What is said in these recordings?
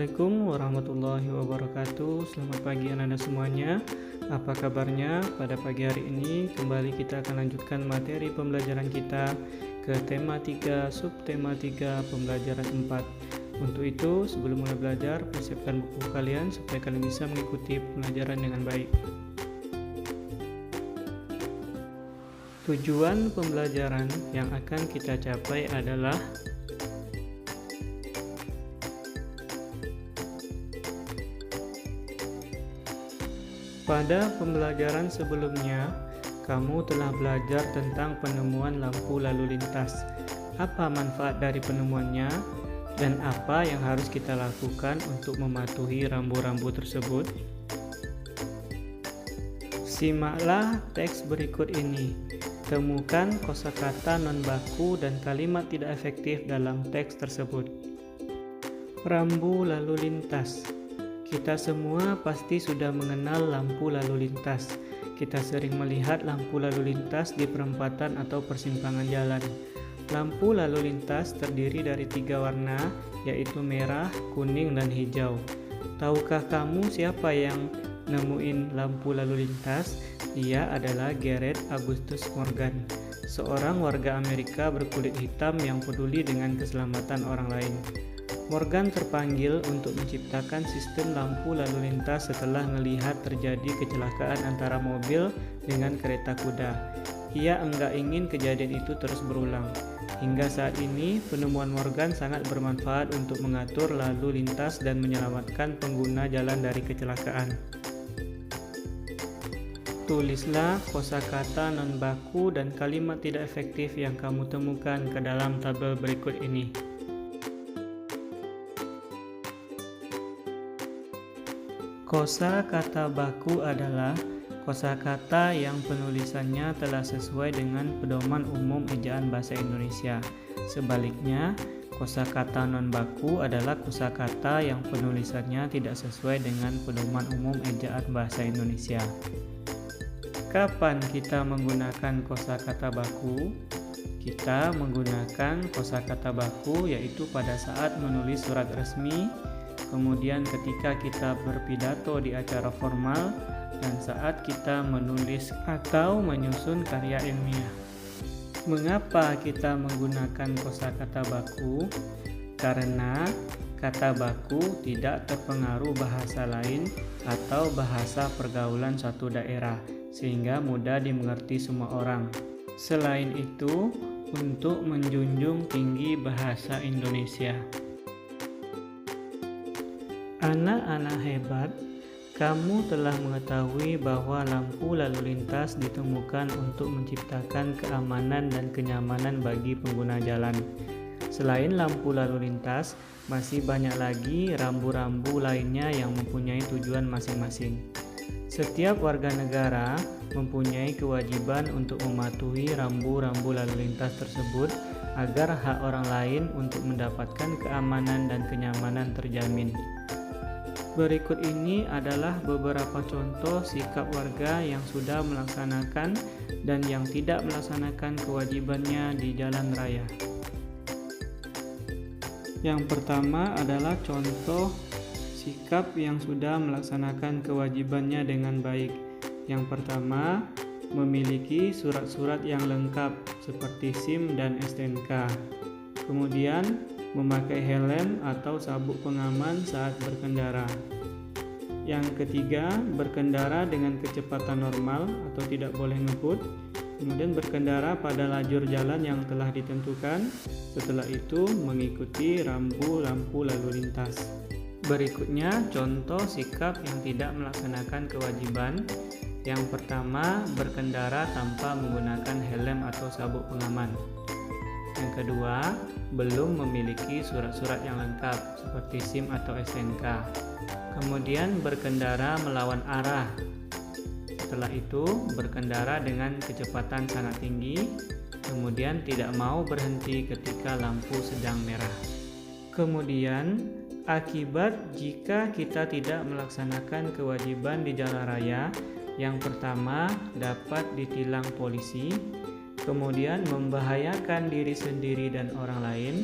Assalamualaikum warahmatullahi wabarakatuh. Selamat pagi anak-anak semuanya. Apa kabarnya? Pada pagi hari ini kembali kita akan lanjutkan materi pembelajaran kita ke tema 3, subtema 3, pembelajaran 4. Untuk itu, sebelum mulai belajar, persiapkan buku kalian supaya kalian bisa mengikuti pembelajaran dengan baik. Tujuan pembelajaran yang akan kita capai adalah pada pembelajaran sebelumnya, kamu telah belajar tentang penemuan lampu lalu lintas. Apa manfaat dari penemuannya dan apa yang harus kita lakukan untuk mematuhi rambu-rambu tersebut? Simaklah teks berikut ini. Temukan kosakata non-baku dan kalimat tidak efektif dalam teks tersebut. Rambu lalu lintas. Kita semua pasti sudah mengenal lampu lalu lintas. Kita sering melihat lampu lalu lintas di perempatan atau persimpangan jalan. Lampu lalu lintas terdiri dari 3 warna, yaitu merah, kuning, dan hijau. Tahukah kamu siapa yang nemuin lampu lalu lintas? Dia adalah Gareth Augustus Morgan, seorang warga Amerika berkulit hitam yang peduli dengan keselamatan orang lain. Morgan terpanggil untuk menciptakan sistem lampu lalu lintas setelah melihat terjadi kecelakaan antara mobil dengan kereta kuda. Ia enggak ingin kejadian itu terus berulang. Hingga saat ini, penemuan Morgan sangat bermanfaat untuk mengatur lalu lintas dan menyelamatkan pengguna jalan dari kecelakaan. Tulislah kosakata non-baku dan kalimat tidak efektif yang kamu temukan ke dalam tabel berikut ini. Kosakata baku adalah kosakata yang penulisannya telah sesuai dengan pedoman umum ejaan bahasa Indonesia. Sebaliknya, kosakata non-baku adalah kosakata yang penulisannya tidak sesuai dengan pedoman umum ejaan bahasa Indonesia. Kapan kita menggunakan kosakata baku? Kita menggunakan kosakata baku yaitu pada saat menulis surat resmi, kemudian ketika kita berpidato di acara formal, dan saat kita menulis atau menyusun karya ilmiah. Mengapa kita menggunakan kosakata baku? Karena kata baku tidak terpengaruh bahasa lain atau bahasa pergaulan suatu daerah, sehingga mudah dimengerti semua orang. Selain itu, untuk menjunjung tinggi bahasa Indonesia. Anak-anak hebat, kamu telah mengetahui bahwa lampu lalu lintas ditemukan untuk menciptakan keamanan dan kenyamanan bagi pengguna jalan. Selain lampu lalu lintas, masih banyak lagi rambu-rambu lainnya yang mempunyai tujuan masing-masing. Setiap warga negara mempunyai kewajiban untuk mematuhi rambu-rambu lalu lintas tersebut agar hak orang lain untuk mendapatkan keamanan dan kenyamanan terjamin. Berikut ini adalah beberapa contoh sikap warga yang sudah melaksanakan dan yang tidak melaksanakan kewajibannya di jalan raya. Yang pertama adalah contoh sikap yang sudah melaksanakan kewajibannya dengan baik. Yang pertama, memiliki surat-surat yang lengkap seperti SIM dan STNK. Kemudian, memakai helm atau sabuk pengaman saat berkendara. Yang ketiga, berkendara dengan kecepatan normal atau tidak boleh ngebut. Kemudian berkendara pada lajur jalan yang telah ditentukan. Setelah itu, mengikuti rambu lampu lalu lintas. Berikutnya, contoh sikap yang tidak melaksanakan kewajiban. Yang pertama, berkendara tanpa menggunakan helm atau sabuk pengaman. Yang kedua, belum memiliki surat-surat yang lengkap seperti SIM atau STNK. Kemudian berkendara melawan arah. Setelah itu, berkendara dengan kecepatan sangat tinggi. Kemudian tidak mau berhenti ketika lampu sedang merah. Kemudian, akibat jika kita tidak melaksanakan kewajiban di jalan raya, yang pertama dapat ditilang polisi, kemudian membahayakan diri sendiri dan orang lain.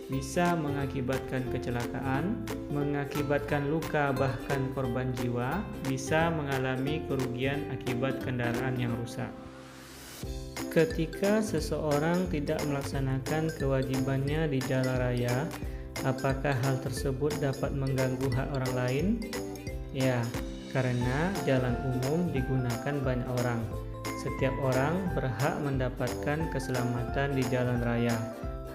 bisa mengakibatkan kecelakaan, mengakibatkan luka bahkan korban jiwa, bisa mengalami kerugian akibat kendaraan yang rusak. Ketika seseorang tidak melaksanakan kewajibannya di jalan raya, apakah hal tersebut dapat mengganggu hak orang lain? Ya, karena jalan umum digunakan banyak orang. Setiap orang berhak mendapatkan keselamatan di jalan raya.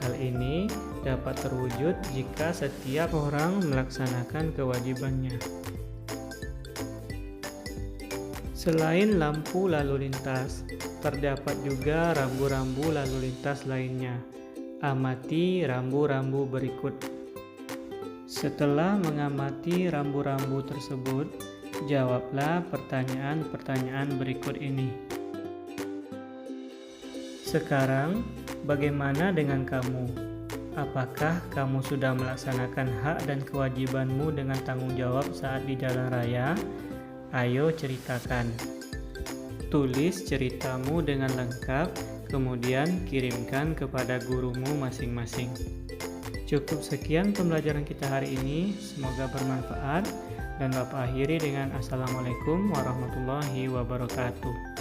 Hal ini dapat terwujud jika setiap orang melaksanakan kewajibannya. Selain lampu lalu lintas, terdapat juga rambu-rambu lalu lintas lainnya. Amati rambu-rambu berikut. Setelah mengamati rambu-rambu tersebut, jawablah pertanyaan-pertanyaan berikut ini. Sekarang, bagaimana dengan kamu? Apakah kamu sudah melaksanakan hak dan kewajibanmu dengan tanggung jawab saat di jalan raya? Ayo ceritakan. Tulis ceritamu dengan lengkap, kemudian kirimkan kepada gurumu masing-masing. Cukup sekian pembelajaran kita hari ini, semoga bermanfaat, dan Bapak akhiri dengan Assalamualaikum warahmatullahi wabarakatuh.